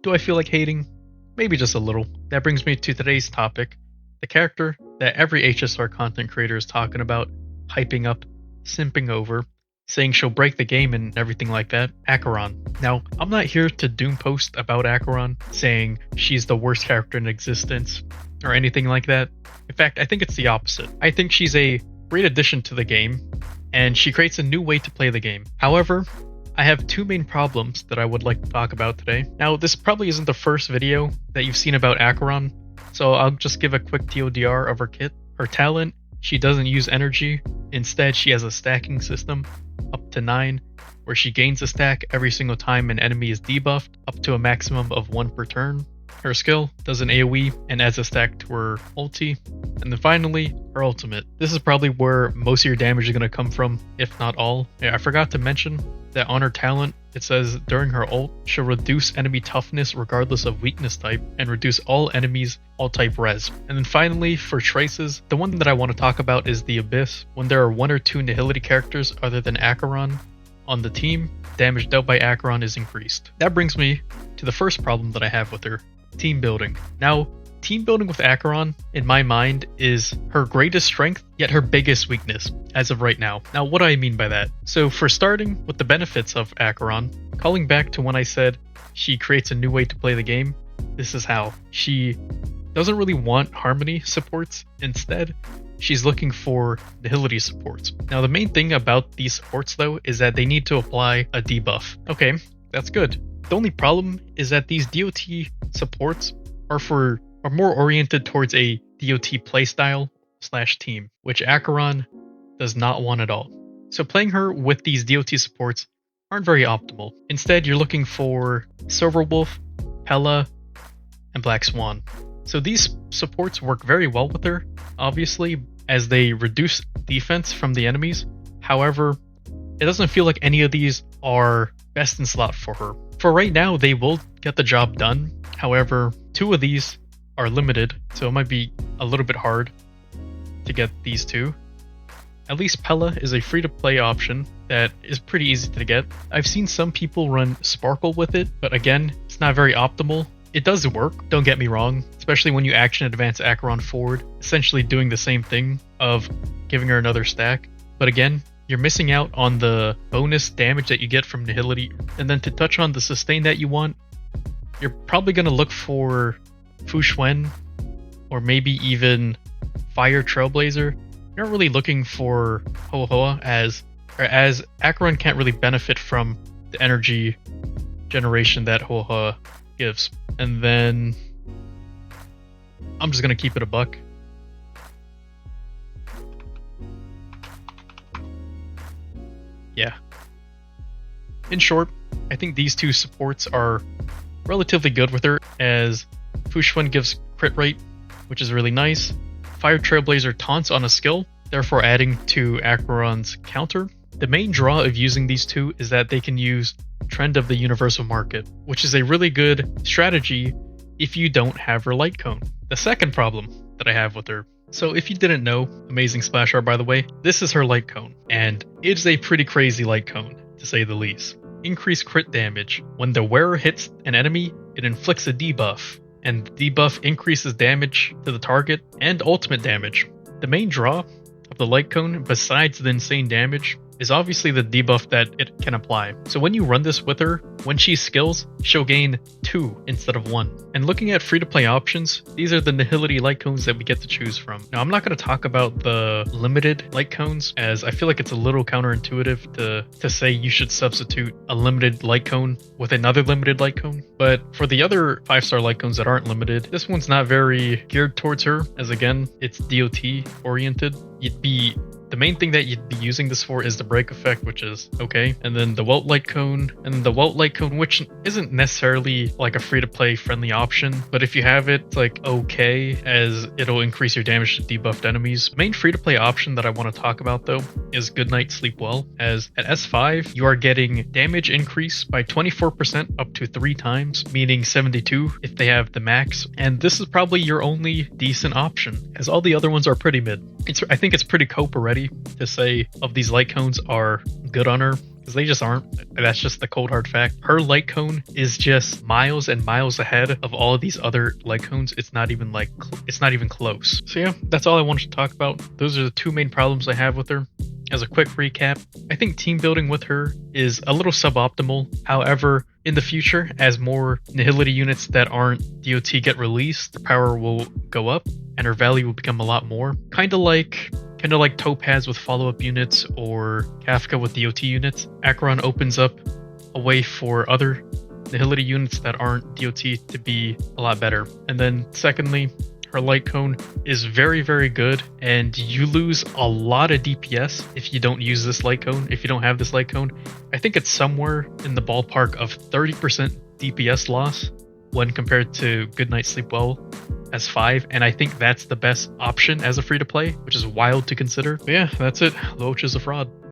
Do I feel like hating? Maybe just a little. That brings me to today's topic, the character that every HSR content creator is talking about, hyping up, simping over, saying she'll break the game and everything like that, Acheron. Now, I'm not here to doom post about Acheron, saying she's the worst character in existence, or anything like that. In fact, I think it's the opposite. I think she's a great addition to the game, and she creates a new way to play the game. However, I have two main problems that I would like to talk about today. Now, this probably isn't the first video that you've seen about Acheron, so I'll just give a quick TLDR of her kit. Her talent, she doesn't use energy. Instead, she has a stacking system, up to 9, where she gains a stack every single time an enemy is debuffed, up to a maximum of 1 per turn. Her skill does an AoE and adds a stack to her ulti. And then finally, her ultimate. This is probably where most of your damage is going to come from, if not all. Yeah, I forgot to mention that on her talent, it says during her ult, she'll reduce enemy toughness regardless of weakness type, and reduce all enemies all type res. And then finally, for traces, the one that I want to talk about is the Abyss. When there are 1 or 2 Nihility characters other than Acheron on the team, damage dealt by Acheron is increased. That brings me to the first problem that I have with her, team building. Now, team building with Acheron, in my mind, is her greatest strength, yet her biggest weakness, as of right now. Now, what do I mean by that? So, for starting with the benefits of Acheron, calling back to when I said she creates a new way to play the game, this is how. She doesn't really want Harmony supports. Instead, she's looking for Nihility supports. Now, the main thing about these supports, though, is that they need to apply a debuff. Okay, that's good. The only problem is that these DOT supports are more oriented towards a DOT playstyle / team, which Acheron does not want at all. So playing her with these DOT supports aren't very optimal. Instead, you're looking for Silverwolf, Pella, and Black Swan. So these supports work very well with her, obviously, as they reduce defense from the enemies. However, it doesn't feel like any of these are best in slot for her. For right now, they will get the job done. However, 2 of these are limited, so it might be a little bit hard to get these 2. At least Pella is a free-to-play option that is pretty easy to get. I've seen some people run Sparkle with it, but again, it's not very optimal. It does work, don't get me wrong, especially when you action advance Acheron forward, essentially doing the same thing of giving her another stack. But again, you're missing out on the bonus damage that you get from Nihility. And then to touch on the sustain that you want, you're probably going to look for Fu Xuan, or maybe even Fire Trailblazer. You're not really looking for Hoa Hoa, as Acheron can't really benefit from the energy generation that Hoa Hoa gives. And then I'm just going to keep it a buck. Yeah. In short, I think these 2 supports are relatively good with her, as Fu Xuan gives crit rate, which is really nice. Fire Trailblazer taunts on a skill, therefore adding to Acheron's counter. The main draw of using these 2 is that they can use Trend of the Universal Market, which is a really good strategy if you don't have her light cone. The second problem that I have with her, so if you didn't know, amazing splash art by the way, this is her light cone, and it's a pretty crazy light cone, to say the least. Increased crit damage. When the wearer hits an enemy, it inflicts a debuff, and the debuff increases damage to the target and ultimate damage. The main draw of the light cone, besides the insane damage, is obviously the debuff that it can apply. So when you run this with her, when she skills, she'll gain 2 instead of 1. And looking at free-to-play options, these are the Nihility light cones that we get to choose from. Now, I'm not going to talk about the limited light cones, as I feel like it's a little counterintuitive to say you should substitute a limited light cone with another limited light cone. But for the other 5-star light cones that aren't limited, this one's not very geared towards her, as again, it's DOT oriented. The main thing that you'd be using this for is the break effect, which is okay. And then the Welt Light Cone, and the Welt Light Cone, which isn't necessarily like a free-to-play friendly option, but if you have it, it's like okay, as it'll increase your damage to debuffed enemies. Main free-to-play option that I want to talk about though is Goodnight Sleep Well, as at S5, you are getting damage increase by 24% up to 3 times, meaning 72 if they have the max. And this is probably your only decent option, as all the other ones are pretty mid. I think it's pretty cope already to say of these light cones are good on her. because they just aren't. That's just the cold hard fact. Her light cone is just miles and miles ahead of all of these other light cones. It's not even like it's not even close. So yeah, that's all I wanted to talk about. Those are the two main problems I have with her. As a quick recap, I think team building with her is a little suboptimal. However, in the future, as more Nihility units that aren't DOT get released, the power will go up and her value will become a lot more. Kind of like Topaz with follow-up units or Kafka with DOT units. Acheron opens up a way for other Nihility units that aren't DOT to be a lot better. And then secondly, her light cone is very, very good, and you lose a lot of DPS if you don't use this light cone, if you don't have this light cone. I think it's somewhere in the ballpark of 30% DPS loss when compared to Good Night Sleep Well as 5, and I think that's the best option as a free-to-play, which is wild to consider. But yeah, that's it. Loach is a fraud.